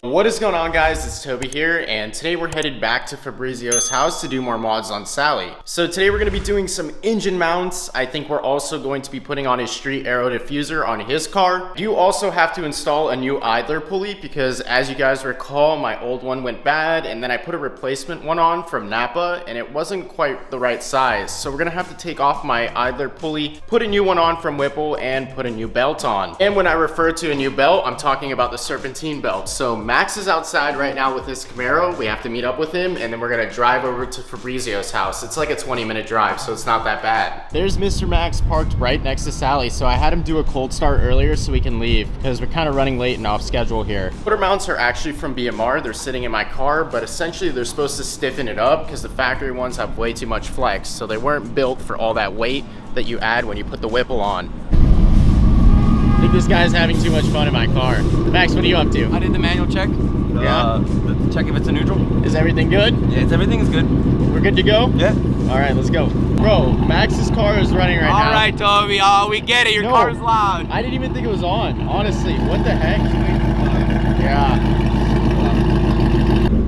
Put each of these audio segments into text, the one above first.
What is going on, guys? It's Toby here, and today we're headed back to Fabrizio's house to do more mods on Sally. So today we're going to be doing some engine mounts. I think we're also going to be putting on a street aero diffuser on his car. You also have to install a new idler pulley because, as you guys recall, my old one went bad, and then I put a replacement one on from Napa, and it wasn't quite the right size. So we're going to have to take off my idler pulley, put a new one on from Whipple, and put a new belt on. And when I refer to a new belt, I'm talking about the serpentine belt. So Max is outside right now with his Camaro. We have to meet up with him, and then we're gonna drive over to Fabrizio's house. It's like a 20-minute drive, so it's not that bad. There's Mr. Max parked right next to Sally, so I had him do a cold start earlier so we can leave because we're kind of running late and off schedule here. Motor mounts are actually from BMR. They're sitting in my car, but essentially they're supposed to stiffen it up because the factory ones have way too much flex, so they weren't built for all that weight that you add when you put the Whipple on. I think this guy's having too much fun in my car. Max, what are you up to? I did the manual check. Yeah? Check if it's a neutral. Is everything good? Yeah, everything is good. We're good to go? Yeah. All right, let's go. Bro, Max's car is running right now. All right, Toby. Oh, we get it. Your car's loud. I didn't even think it was on. Honestly, what the heck? Yeah.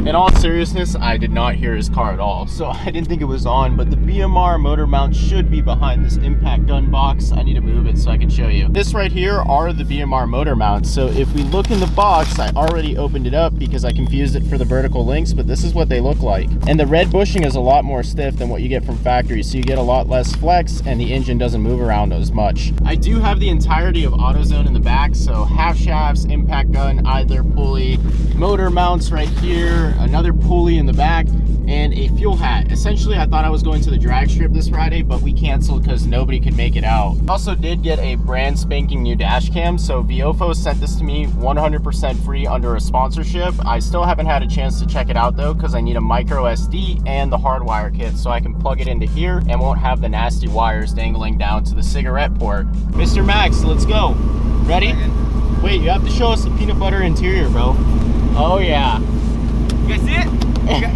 In all seriousness, I did not hear his car at all, so I didn't think it was on, but the BMR motor mount should be behind this impact gun box. I need to move it so I can show you. This right here are the BMR motor mounts, so if we look in the box, I already opened it up because I confused it for the vertical links, but this is what they look like. And the red bushing is a lot more stiff than what you get from factory, so you get a lot less flex and the engine doesn't move around as much. I do have the entirety of AutoZone in the back, so half shafts, impact gun, idler pulley, motor mounts right here, another pulley in the back, and a fuel hat. Essentially, I thought I was going to the drag strip this Friday, but we canceled because nobody could make it out. Also did get a brand spanking new dash cam, so Viofo sent this to me 100% free under a sponsorship. I still haven't had a chance to check it out though, because I need a micro SD and the hardwire kit so I can plug it into here and won't have the nasty wires dangling down to the cigarette port. Mr. Max, let's go. Ready? Wait, you have to show us the peanut butter interior, bro. Oh yeah. You guys see it?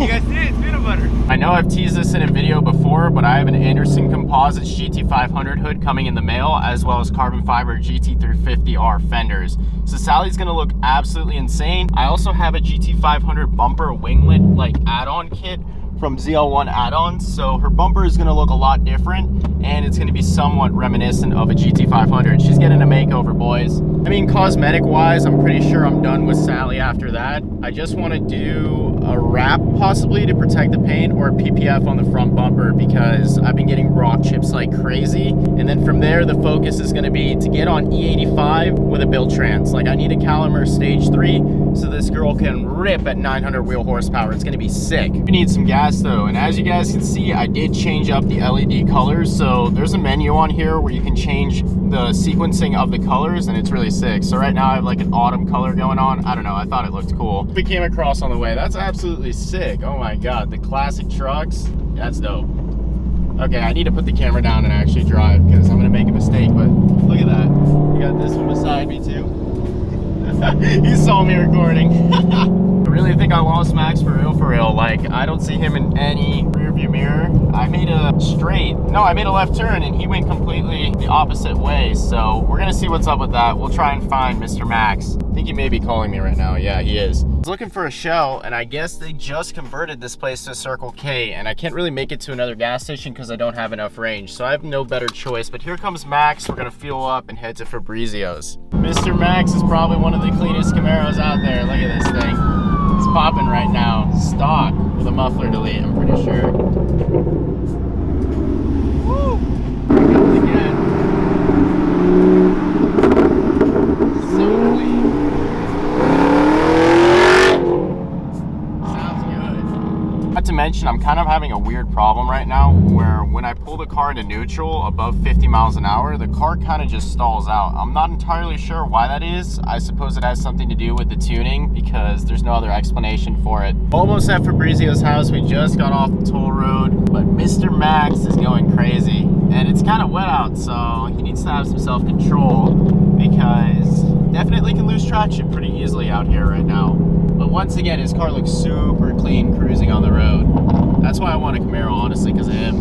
You guys see it? It's peanut butter. I know I've teased this in a video before, but I have an Anderson Composites GT500 hood coming in the mail, as well as carbon fiber GT350R fenders. So Sally's gonna look absolutely insane. I also have a GT500 bumper winglet like add-on kit from ZL1 add-ons, so her bumper is gonna look a lot different, and it's gonna be somewhat reminiscent of a GT500. She's getting a makeover, boys. I mean, cosmetic wise, I'm pretty sure I'm done with Sally after that. I just wanna do a wrap possibly to protect the paint, or a PPF on the front bumper because I've been getting rock chips like crazy. And then from there, the focus is gonna be to get on E85 with a build trans. Like, I need a Calimer stage 3 so this girl can rip at 900 wheel horsepower. It's gonna be sick. You need some gas though, and as you guys can see, I did change up the LED colors. So there's a menu on here where you can change the sequencing of the colors, and it's really sick. So right now I have like an autumn color going on. I don't know, I thought it looked cool. We came across on the way. That's absolutely sick. Oh my god, the classic trucks, that's dope. Okay, I need to put the camera down and actually drive because I'm gonna make a mistake, but look at that. You got this one beside me too. You saw me recording. I really think I lost Max for real. Like, I don't see him in any rear view mirror. I made a left turn and he went completely the opposite way. So we're gonna see what's up with that. We'll try and find Mr. Max. I think he may be calling me right now. Yeah, he is. I was looking for a Shell, and I guess they just converted this place to Circle K, and I can't really make it to another gas station because I don't have enough range. So I have no better choice, but here comes Max. We're gonna fuel up and head to Fabrizio's. Mr. Max is probably one of the cleanest Camaros out there. Look at this thing. It's popping right now. Stock with a muffler delete, I'm pretty sure. Woo! Here it comes again. So clean. Sounds good. Not to mention, I'm kind of having a weird problem right now where when I pull the car into neutral above 50 miles an hour, the car kind of just stalls out. I'm not entirely sure why that is. I suppose it has something to do with the tuning because there's no other explanation for it. Almost at Fabrizio's house. We just got off the toll road, but Mr. Max is going crazy. And it's kind of wet out, so he needs to have some self-control because definitely can lose traction pretty easily out here right now. But once again, his car looks super clean cruising on the road. That's why I want a Camaro, honestly, because of him.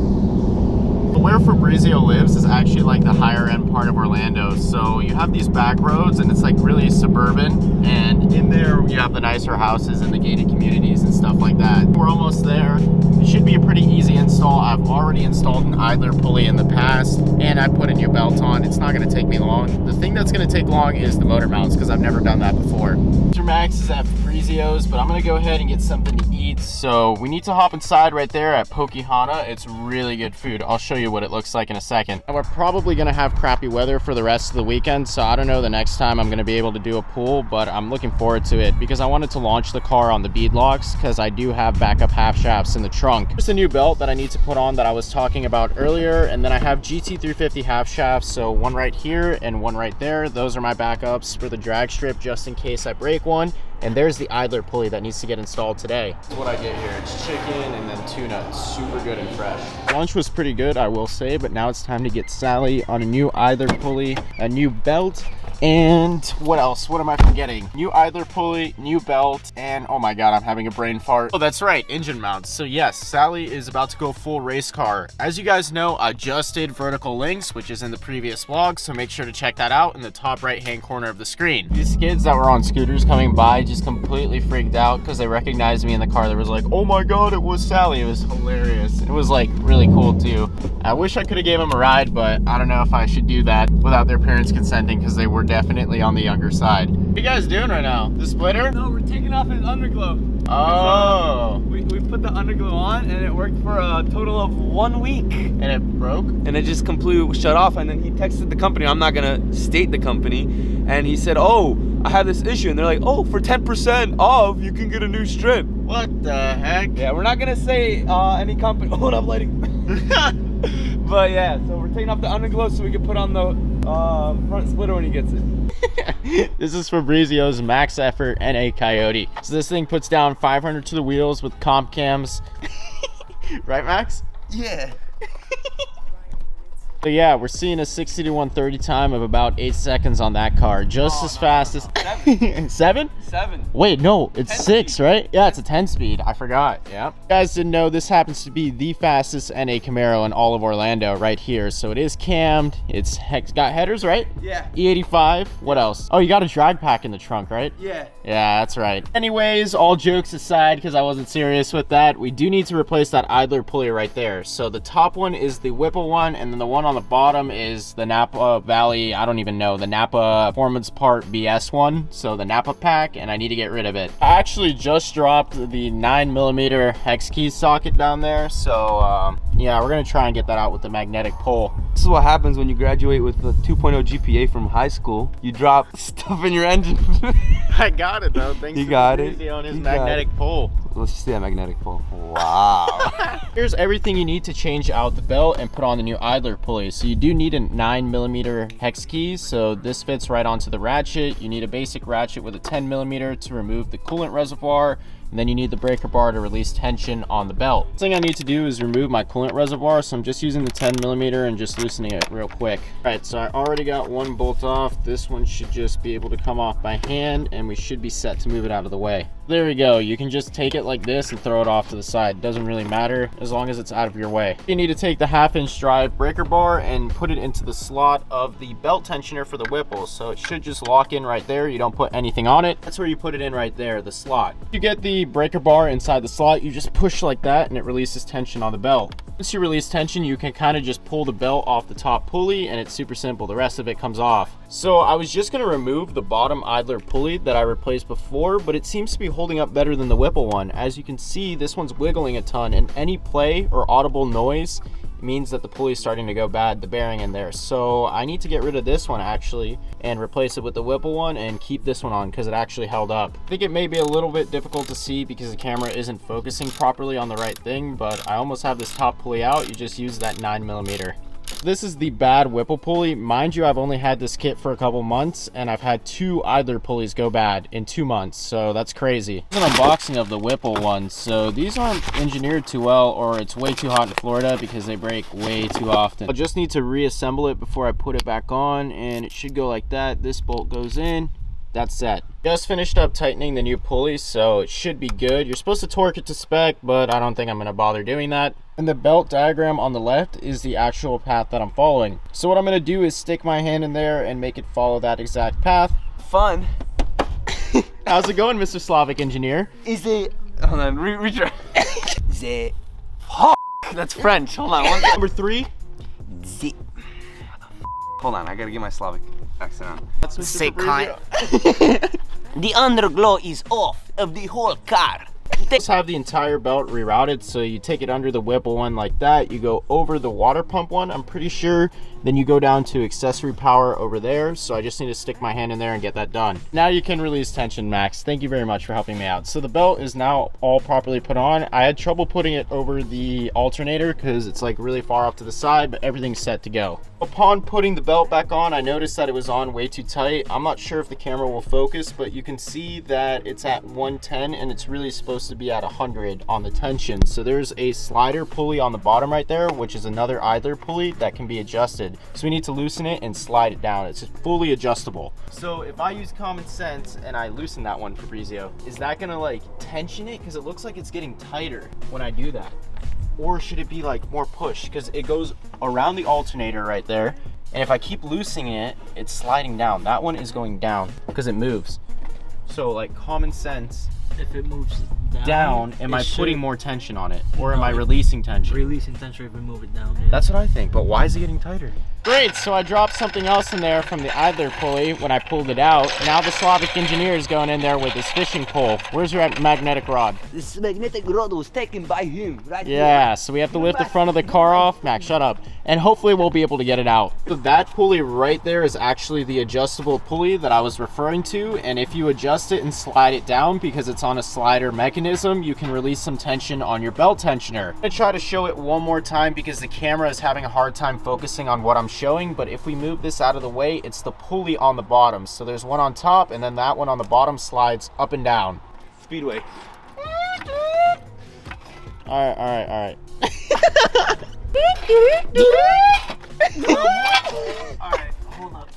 But where Fabrizio lives is actually like the higher end part of Orlando. So you have these back roads and it's like really suburban. And in there you have the nicer houses in the gated communities and stuff like that. We're almost there. It should be a pretty easy install. I've already installed an idler pulley in the past, and I put a new belt on. It's not going to take me long. The thing that's going to take long is the motor mounts, because I've never done that before. Mr. Max is at Fabrizio's, but I'm going to go ahead and get something to eat. So we need to hop inside right there at Pokehana. It's really good food. I'll show you what it looks like in a second. We're probably going to have crappy weather for the rest of the weekend, so I don't know the next time I'm going to be able to do a pool, but I'm looking forward to it because I wanted to launch the car on the bead locks because I do have backup half shafts in the trunk. There's a new belt that I need to put on that I was talking about earlier, and then I have GT350 half shafts, so one right here and one right there. Those are my backups for the drag strip just in case I break one. And there's the idler pulley that needs to get installed today. That's what I get here. It's chicken and then tuna. It's super good and fresh. Lunch was pretty good, I will say, but now it's time to get Sally on a new idler pulley, a new belt, and what else? What am I forgetting? New idler pulley, new belt, and oh my god, I'm having a brain fart. Oh, that's right, engine mounts. So yes, Sally is about to go full race car. As you guys know, I just did vertical links, which is in the previous vlog, so make sure to check that out in the top right hand corner of the screen. These kids that were on scooters coming by just completely freaked out because they recognized me in the car. They was like, oh my god, it was Sally. It was hilarious. It was like really cool too. I wish I could have gave them a ride, but I don't know if I should do that without their parents consenting because they were definitely on the younger side. What are you guys doing right now? The splitter? No, we're taking off his underglow. Oh. We put the underglow on and it worked for a total of 1 week. And it broke? And it just completely shut off, and then he texted the company. I'm not gonna state the company. And he said, oh, I have this issue. And they're like, oh, for 10% off, you can get a new strip. What the heck? Yeah, we're not gonna say any company. Hold up, lady. But yeah, so we're taking off the underglow so we can put on the front splitter when he gets it. This is Fabrizio's Max Effort NA Coyote. So this thing puts down 500 to the wheels with comp cams. Right, Max? Yeah. So yeah, we're seeing a 60 to 130 time of about 8 seconds on that car. Just as fast as... 7? 7. Wait, no, it's 6, speed. right? Yeah, it's a 10 speed. I forgot. Yeah. You guys didn't know this happens to be the fastest NA Camaro in all of Orlando right here. So it is cammed. It's got headers, right? Yeah. E85. What else? Oh, you got a drag pack in the trunk, right? Yeah. Yeah, that's right. Anyways, all jokes aside, because I wasn't serious with that, we do need to replace that idler pulley right there. So the top one is the Whipple one, and then the one on the bottom is the Napa Valley, I don't even know, the Napa Performance Part BS one. So the Napa pack, and I need to get rid of it. I actually just dropped the 9mm hex key socket down there. So yeah, we're gonna try and get that out with the magnetic pole. This is what happens when you graduate with a 2.0 GPA from high school. You drop stuff in your engine. I got it though, thanks to Fabrizio on his magnetic pole. Let's see that magnetic pole. Wow. Here's everything you need to change out the belt and put on the new idler pulley. So you do need a 9mm hex key, so this fits right onto the ratchet. You need a basic ratchet with a 10mm to remove the coolant reservoir, and then you need the breaker bar to release tension on the belt. The thing I need to do is remove my coolant reservoir, so I'm just using the 10mm and just loosening it real quick. All right, so I already got one bolt off. This one should just be able to come off by hand, and we should be set to move it out of the way. There we go. You can just take it like this and throw it off to the side. It doesn't really matter as long as it's out of your way. You need to take the 1/2-inch drive breaker bar and put it into the slot of the belt tensioner for the Whipple. So it should just lock in right there. You don't put anything on it. That's where you put it in right there, the slot. You get the breaker bar inside the slot, you just push like that and it releases tension on the belt. Once you release tension, you can kind of just pull the belt off the top pulley, and it's super simple. The rest of it comes off. So I was just going to remove the bottom idler pulley that I replaced before, but it seems to be holding up better than the Whipple one. As you can see, this one's wiggling a ton, and any play or audible noise means that the pulley is starting to go bad, the bearing in there. So I need to get rid of this one actually and replace it with the Whipple one and keep this one on because it actually held up. I think it may be a little bit difficult to see because the camera isn't focusing properly on the right thing, but I almost have this top pulley out. You just use that 9mm. This is the bad Whipple pulley. Mind you, I've only had this kit for a couple months, and I've had 2 idler pulleys go bad in 2 months, so that's crazy. Here's an unboxing of the Whipple ones. So these aren't engineered too well, or it's way too hot in Florida because they break way too often. I just need to reassemble it before I put it back on, and it should go like that. This bolt goes in. That's set. Just finished up tightening the new pulley, so it should be good. You're supposed to torque it to spec, but I don't think I'm going to bother doing that. And the belt diagram on the left is the actual path that I'm following. So what I'm going to do is stick my hand in there and make it follow that exact path. Fun. How's it going, Mr. Slavic engineer? Is it? Hold on, retry. Is it? That's French. Hold on. Number 3. Z. Hold on, I gotta get my Slavic accent on. That's Mr. Fabrizio. The underglow is off of the whole car. Just have the entire belt rerouted, so you take it under the Whipple one like that, you go over the water pump one, I'm pretty sure, then you go down to accessory power over there, so I just need to stick my hand in there and get that done. Now you can release tension, Max. Thank you very much for helping me out. So the belt is now all properly put on. I had trouble putting it over the alternator because it's like really far off to the side, but everything's set to go. Upon putting the belt back on, I noticed that it was on way too tight. I'm not sure if the camera will focus, but you can see that it's at 110 and it's really supposed to be at 100 on the tension. So there's a slider pulley on the bottom right there, which is another idler pulley that can be adjusted. So we need to loosen it and slide it down. It's just fully adjustable. So if I use common sense and I loosen that one, Fabrizio, is that gonna like tension it? Because it looks like it's getting tighter when I do that. Or should it be like more push? Because it goes around the alternator right there. And if I keep loosening it, it's sliding down. That one is going down because it moves. So like common sense. If it moves down, am I putting more tension on it? Or am I releasing tension? Releasing tension if we move it down. Yeah. That's what I think, but why is it getting tighter? Great, so I dropped something else in there from the idler pulley when I pulled it out. Now the Slavic engineer is going in there with his fishing pole. Where's your magnetic rod? This magnetic rod was taken by him, right? Yeah, so we have to lift the front of the car off. Max, shut up. And hopefully we'll be able to get it out. So that pulley right there is actually the adjustable pulley that I was referring to. And if you adjust it and slide it down because it's on a slider mechanism, you can release some tension on your belt tensioner. I'm gonna try to show it one more time because the camera is having a hard time focusing on what I'm showing. But if we move this out of the way, it's the pulley on the bottom. So there's one on top and then that one on the bottom slides up and down. Speedway. All right. Alright, hold up.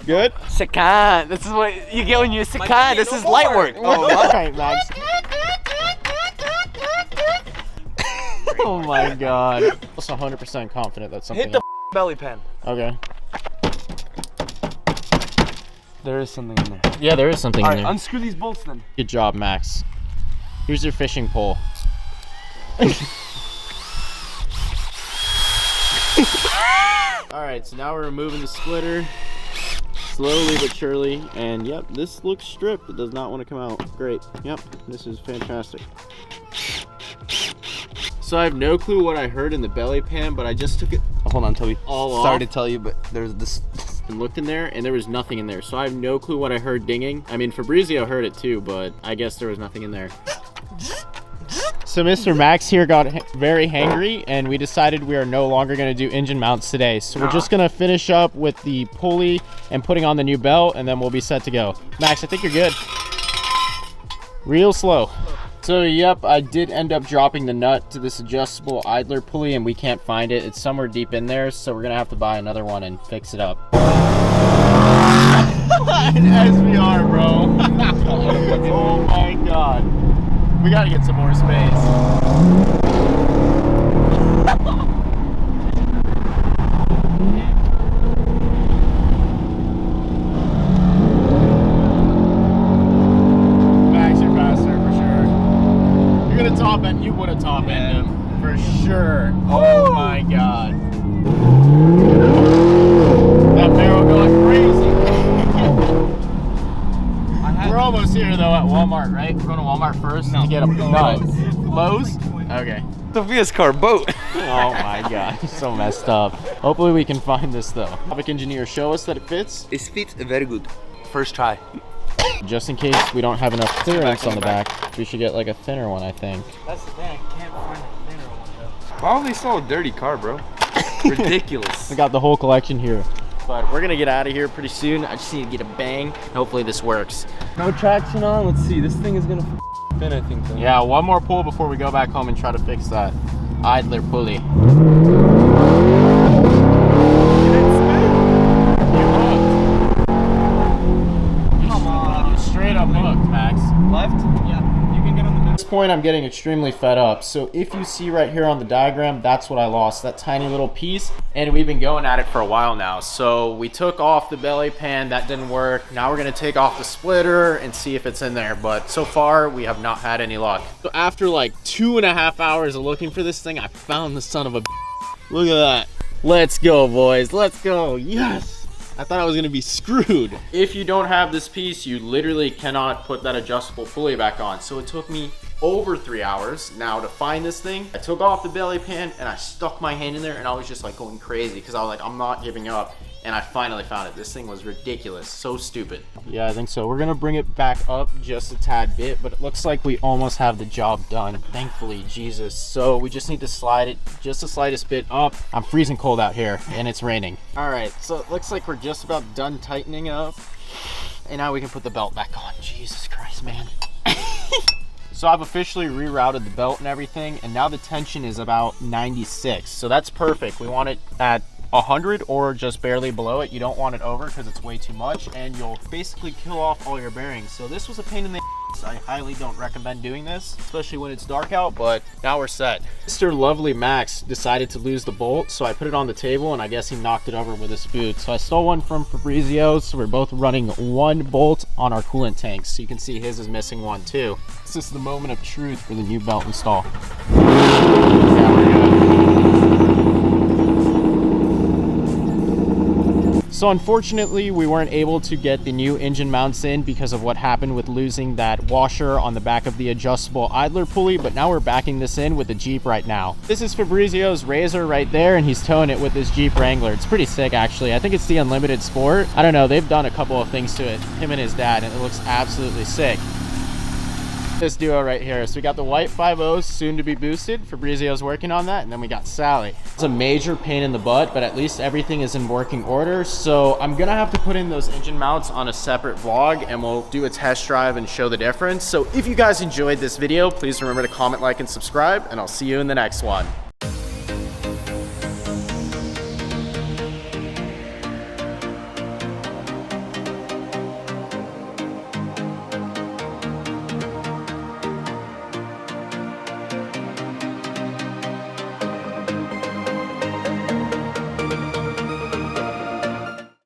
Good? Second. This is what you get when you second. This is light work. Oh, all right, Max. Oh my god. I'm 100% confident that's something. Hit the belly pan. Okay. There is something in there. Yeah, there is something All in right, there. unscrew these bolts then. Good job, Max. Here's your fishing pole. Alright, so now we're removing the splitter. Slowly but surely. And yep, this looks stripped. It does not want to come out. Great. Yep, this is fantastic. So I have no clue what I heard in the belly pan, but I just took it Hold on, Toby. all Sorry off to tell you, but there's this. and looked in there, and there was nothing in there. So I have no clue what I heard dinging. I mean, Fabrizio heard it too, but I guess there was nothing in there. So Mr. Max here got very hangry, and we decided we are no longer going to do engine mounts today. So we're just going to finish up with the pulley and putting on the new belt, and then we'll be set to go. Max, I think you're good. Real slow. So yep, I did end up dropping the nut to this adjustable idler pulley, and we can't find it. It's somewhere deep in there, so we're going to have to buy another one and fix it up. SVR, bro. Oh my god. We gotta get some more space. Max, you're faster for sure. You're gonna top end. You would have top end him for sure. Oh my god. That barrel going crazy. We're almost here though at Walmart, right? We're going to Walmart first to get a nut. Lowe's? Okay. Sophia's car boat. Oh my god, he's so messed up. Hopefully we can find this though. Topic engineer, show us that it fits. It fits very good. First try. Just in case we don't have enough clearance on the back, we should get like a thinner one, I think. That's the thing, I can't find a thinner one though. Why would they sell a dirty car, bro? Ridiculous. We got the whole collection here. But we're gonna get out of here pretty soon. I just need to get a bang. Hopefully this works. No traction on. Let's see. This thing is gonna spin, I think. Though. Yeah, one more pull before we go back home and try to fix that idler pulley. You hooked. Come on. You straight up hooked, Max. Left? Yeah, you can At this point, I'm getting extremely fed up. So if you see right here on the diagram, that's what I lost, that tiny little piece. And we've been going at it for a while now. So we took off the belly pan, that didn't work. Now we're gonna take off the splitter and see if it's in there. But so far, we have not had any luck. So after like 2.5 hours of looking for this thing, I found the son of a Look at that. Let's go, boys, let's go, yes. I thought I was gonna be screwed. If you don't have this piece, you literally cannot put that adjustable pulley back on. So it took me over 3 hours now to find this thing. I took off the belly pan and I stuck my hand in there and I was just like going crazy because I was like, I'm not giving up. And I finally found it. This thing was ridiculous, so stupid. Yeah, I think so. We're gonna bring it back up just a tad bit, but it looks like we almost have the job done. Thankfully, Jesus. So we just need to slide it just the slightest bit up. I'm freezing cold out here and it's raining. All right, so it looks like we're just about done tightening up. And now we can put the belt back on. Jesus Christ, man. So I've officially rerouted the belt and everything, and now the tension is about 96. So that's perfect. We want it at 100 or just barely below it. You don't want it over because it's way too much and you'll basically kill off all your bearings. So this was a pain in the ass. I highly don't recommend doing this, especially when it's dark out, but now we're set. Mr. Lovely Max decided to lose the bolt, so I put it on the table and I guess he knocked it over with his boot. So I stole one from Fabrizio, so we're both running one bolt on our coolant tanks. So you can see his is missing one too. This is the moment of truth for the new belt install. Yeah, we're good. So unfortunately, we weren't able to get the new engine mounts in because of what happened with losing that washer on the back of the adjustable idler pulley, but now we're backing this in with the Jeep right now. This is Fabrizio's Razor right there, and he's towing it with his Jeep Wrangler. It's pretty sick, actually. I think it's the Unlimited Sport. I don't know, they've done a couple of things to it, him and his dad, and it looks absolutely sick. This duo right here. So we got the white 5.0 soon to be boosted. Fabrizio's working on that, and then we got Sally. It's a major pain in the butt, but at least everything is in working order. So I'm gonna have to put in those engine mounts on a separate vlog, and we'll do a test drive and show the difference. So if you guys enjoyed this video, please remember to comment, like, and subscribe, and I'll see you in the next one.